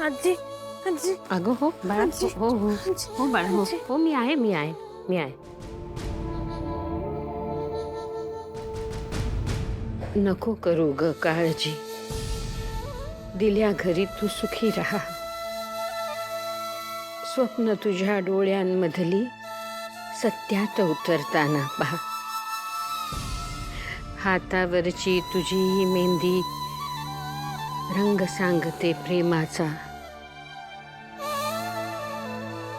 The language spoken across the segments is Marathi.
आजी आजी अगं हो बाळा हो हो हो बाळा हो हो मी आहे मी आहे मी आहे. नको करू ग काळजी. दिल्या घरी तू सुखी राहा. स्वप्न तुझ्या डोळ्यांमधली सत्यात उतरताना पहा. हातावरची तुझी ही मेहंदी रंग सांगते प्रेमाचा.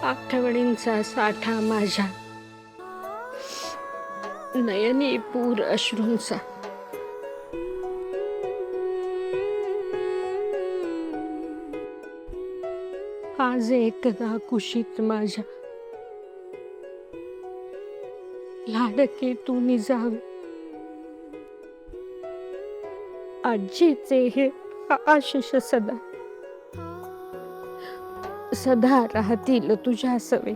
आठवणींचा साठा माझ्या नयनी पूर अश्रूंचा. आज एकदा कुशीत माझ्या लाडके तू निजावे. आजीचे हे आशिष सदा सदा राहतील तुझ्या सवे.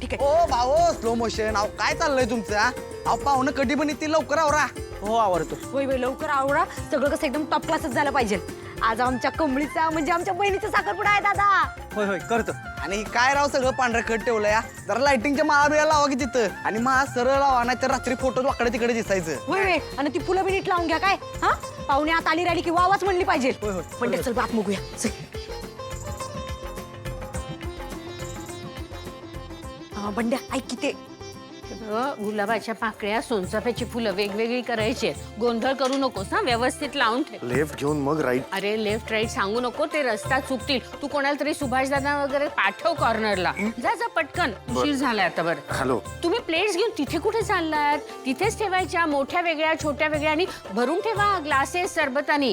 ठीक आहे. ओ भाऊ स्लो मोशन. अहो काय चाललंय तुमचं? अहो पाहुणं कधी पण येतील, लवकर आवरा. हो आवरतो. वय लवकर आवडा. सगळं कसं एकदम टॉप क्लासच झालं पाहिजे. आज आमच्या कमळीचा म्हणजे आमच्या बहिणीचा साखरपुडा आहे दादा. होय होय करतो. आणि काय राव सगळं पांढरं खट ठेवलं या. जरा लाइटिंगच्या माळा बिळा लावा की तिथं. आणि मग सरळ लावा, नाही तर रात्री फोटो वाकडे तिकडे दिसायचं. वय आणि ती फुलं बी नीट लावून घ्या काय. हा पाहुणे आत आली राहिली की वावाच म्हणली पाहिजे. होय, होय. पण चल बात बघूया. चल. बंड्या ऐक की ते गुलाबाच्या पाकळ्या सोनचाफ्याची फुलं वेगवेगळी करायची. गोंधळ करू नकोस ना, व्यवस्थित लावून ठेव. लेफ्ट घेऊन मग राईट. अरे लेफ्ट राईट सांगू नको, ते रस्ता चुकतील. तू कोणाला तरी सुभाष दादा वगैरे पाठव कॉर्नरला. जा जा पटकन, उशीर झालाय आता. बरं हॅलो. तुम्ही प्लेट्स घेऊन तिथे कुठे चाललात? तिथेच ठेवायच्या, मोठ्या वेगळ्या छोट्या वेगळ्या, आणि भरून ठेवा ग्लासेस सरबतानी.